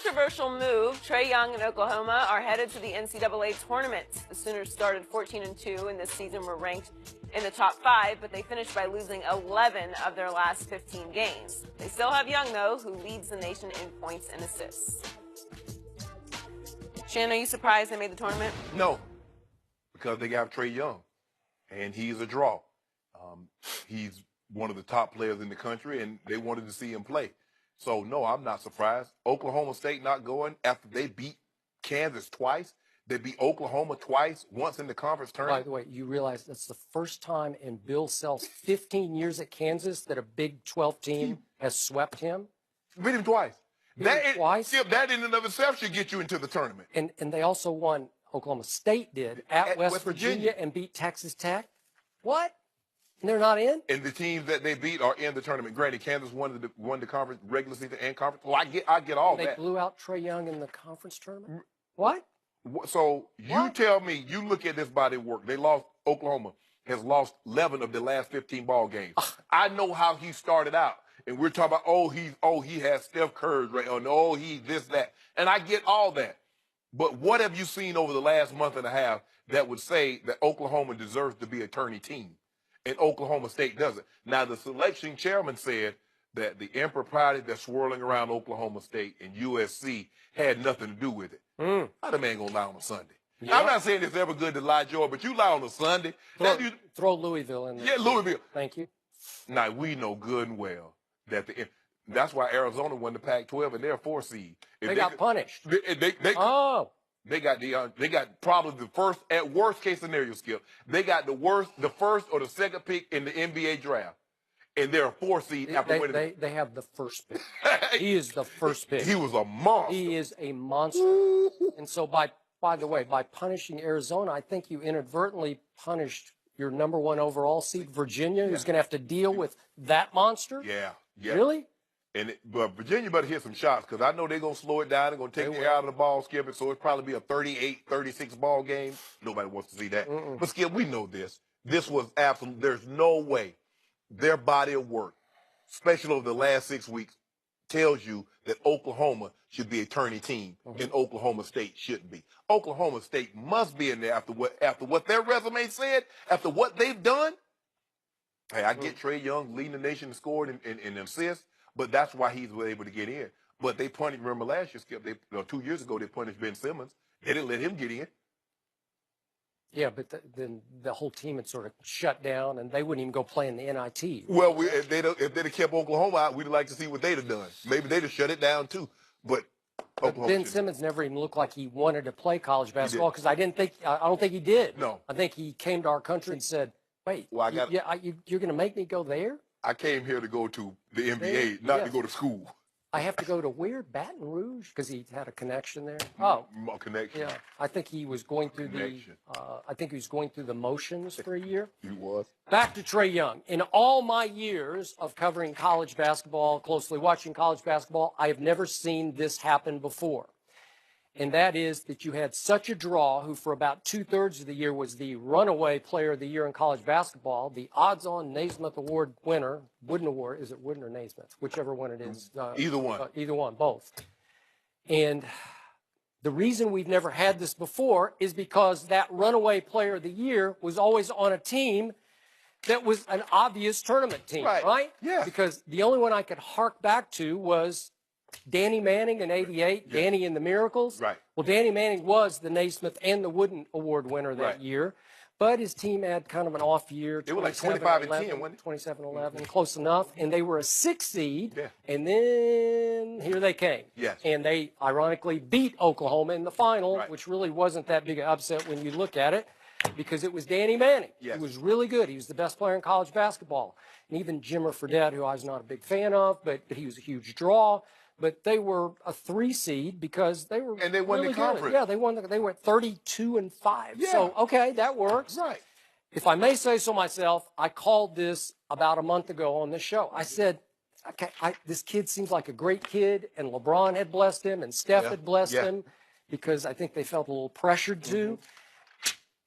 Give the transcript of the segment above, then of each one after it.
controversial move. Trae Young and Oklahoma are headed to the NCAA Tournament. The Sooners started 14-2 and this season were ranked in the top 5, but they finished by losing 11 of their last 15 games. They still have Young, though, who leads the nation in points and assists. Shannon, are you surprised they made the tournament? No, because they got Trae Young, and he's a draw. He's one of the top players in the country, and they wanted to see him play. So, no, I'm not surprised. Oklahoma State not going after they beat Kansas twice. They beat Oklahoma twice, once in the conference tournament. By the way, you realize that's the first time in Bill Self's 15 years at Kansas that a Big 12 team has swept him? Beat him twice. Twice? That in and of itself should get you into the tournament. And they also won, Oklahoma State did, at West Virginia and beat Texas Tech. What? And they're not in? And the teams that they beat are in the tournament. Granted, Kansas won the conference, regular season and conference. Well, I get all that. They blew out Trae Young in the conference tournament? What? So you tell me, you look at this body of work. They lost, Oklahoma has lost 11 of the last 15 ball games. I know how he started out. And we're talking about, he has Steph Curry, right? Oh, he this, that. And I get all that. But what have you seen over the last month and a half that would say that Oklahoma deserves to be a tourney team? And Oklahoma State doesn't. Now, the selection chairman said that the impropriety that's swirling around Oklahoma State and USC had nothing to do with it. How the man gonna lie on a Sunday? Yeah. I'm not saying it's ever good to lie, Joy, but you lie on a Sunday. Throw Louisville in there. Yeah, Louisville. Thank you. Now, we know good and well that that's why Arizona won the Pac-12 and they're a 4 seed. They got punished. They got probably the first, at worst case scenario, Skip. They got the first or the second pick in the NBA draft, and they're a 4 seed after winning. They have the first pick. He is the first pick. He was a monster. He is a monster. And so, by the way, by punishing Arizona, I think you inadvertently punished your #1 overall seed, Virginia, who's going to have to deal with that monster. Yeah. Really? But Virginia better hit some shots because I know they're going to slow it down. They're going to take the air out of the ball, Skip, and so it'll probably be a 38, 36 ball game. Nobody wants to see that. But, Skip, we know this. This was absolute. There's no way their body of work, especially over the last 6 weeks, tells you that Oklahoma should be a tourney team and Oklahoma State shouldn't be. Oklahoma State must be in there after what their resume said, after what they've done. Hey, I get Trae Young leading the nation in scoring and assists. But that's why he's able to get in. But they punished, remember last year, Skip, 2 years ago, they punished Ben Simmons. They didn't let him get in. Yeah, but then the whole team had sort of shut down, and they wouldn't even go play in the NIT. Well, if they'd have kept Oklahoma out, we'd like to see what they'd have done. Maybe they'd have shut it down, too. But Ben Simmons never even looked like he wanted to play college basketball because I don't think he did. No. I think he came to our country and said, wait, you're going to make me go there? I came here to go to the NBA, not to go to school. I have to go to where? Baton Rouge? Because he had a connection there. Oh, a connection. Yeah, I think he was going through the motions for a year. He was. Back to Trae Young. In all my years of covering college basketball, closely watching college basketball, I have never seen this happen before. And that is that you had such a draw who for about 2/3 of the year was the runaway player of the year in college basketball, the odds-on Naismith Award winner, Wooden Award, is it Wooden or Naismith? Whichever one it is. Either one. Either one, both. And the reason we've never had this before is because that runaway player of the year was always on a team that was an obvious tournament team, right? Yeah. Because the only one I could hark back to was Danny Manning in '88, Danny and the Miracles. Right. Well, Danny Manning was the Naismith and the Wooden Award winner that year, but his team had kind of an off year. It was like 25 and 10, wasn't it? 27-11, close enough, and they were a 6 seed, and then here they came. Yes. And they ironically beat Oklahoma in the final, which really wasn't that big an upset when you look at it, because it was Danny Manning. Yes. He was really good. He was the best player in college basketball. And even Jimmer Fredette, who I was not a big fan of, but he was a huge draw. But they were a 3 seed because they were and they won really the conference. Good. Yeah, they were 32-5. Yeah. So okay, that works. Right. If I may say so myself, I called this about a month ago on this show. I said, okay, this kid seems like a great kid, and LeBron had blessed him, and Steph had blessed him, because I think they felt a little pressured too.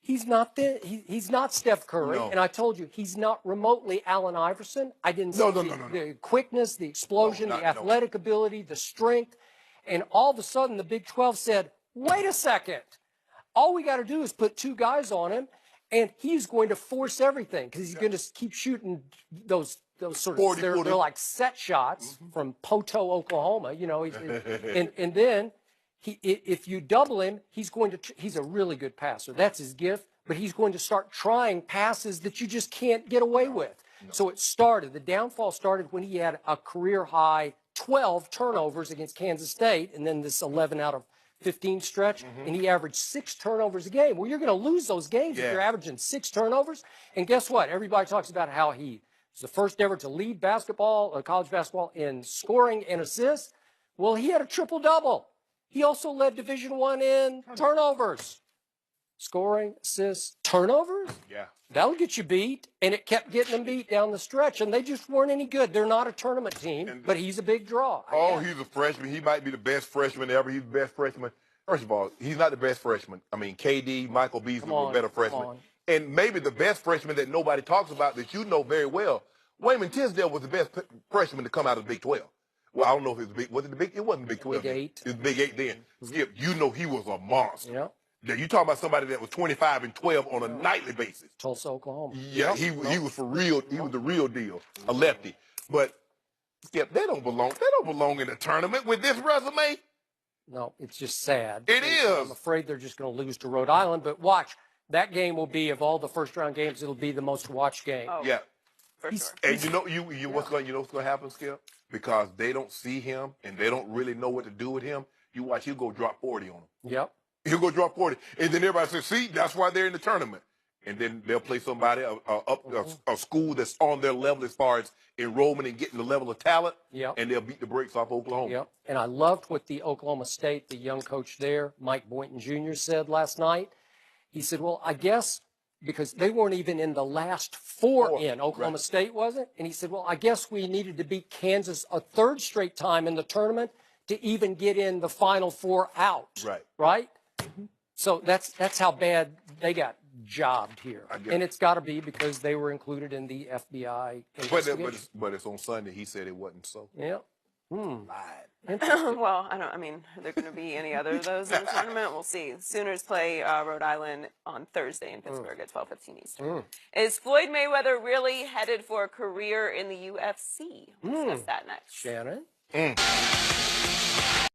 He's not he's not Steph Curry, and I told you he's not remotely Allen Iverson. I didn't see the quickness, the explosion, the athletic ability, the strength, And all of a sudden, the Big 12 said, wait a second. All we got to do is put 2 guys on him, and he's going to force everything because he's going to keep shooting those sort of, they're like set shots from Poto, Oklahoma, you know, and then if you double him, he's a really good passer. That's his gift, but he's going to start trying passes that you just can't get away with. So the downfall started when he had a career high 12 turnovers against Kansas State, and then this 11 out of 15 stretch, and he averaged 6 turnovers a game. Well, you're going to lose those games if you're averaging 6 turnovers. And guess what? Everybody talks about how he was the first ever to lead college basketball in scoring and assists. Well, he had a triple-double. He also led Division I in turnovers. Scoring, assists, turnovers? Yeah. That'll get you beat. And it kept getting them beat down the stretch, and they just weren't any good. They're not a tournament team, but he's a big draw. Oh, he's a freshman. He might be the best freshman ever. He's the best freshman. First of all, he's not the best freshman. I mean, KD, Michael Beasley were better freshmen. And maybe the best freshman that nobody talks about that you know very well, Wayman Tisdale was the best freshman to come out of the Big 12. Well, I don't know if it was big. Was it the big? It wasn't Big 12. Big 8. It was Big 8 then. Skip, you know he was a monster. Yeah. Now, you talk about somebody that was 25 and 12 on a nightly basis. Tulsa, Oklahoma. Yeah, he was for real. He was the real deal, a lefty. But Skip, they don't belong. They don't belong in the tournament with this resume. No, it's just sad. It is. I'm afraid they're just going to lose to Rhode Island. But watch, that game will be, of all the first-round games, it'll be the most watched game. Oh, Yeah. for sure. And you know what's going to happen, Skip? Because they don't see him and they don't really know what to do with him. You watch, he'll go drop 40 on them. Yep. He'll go drop 40. And then everybody says, see, that's why they're in the tournament. And then they'll play somebody, a school that's on their level as far as enrollment and getting the level of talent. Yep. And they'll beat the brakes off Oklahoma. Yep. And I loved what the Oklahoma State, the young coach there, Mike Boynton Jr., said last night. He said, well, I guess because they weren't even in the last 4 in. Oklahoma State wasn't. And he said, well, I guess we needed to beat Kansas a 3rd straight time in the tournament to even get in the Final 4 out. Right. Right? So that's how bad they got jobbed here. And it's got to be because they were included in the FBI investigation. But it's on Sunday. He said it wasn't so. Yeah. Lied. Well, I mean, are there going to be any other of those in the tournament? We'll see. Sooners play Rhode Island on Thursday in Pittsburgh at 12:15 Eastern. Is Floyd Mayweather really headed for a career in the UFC? We'll discuss that next. Shannon?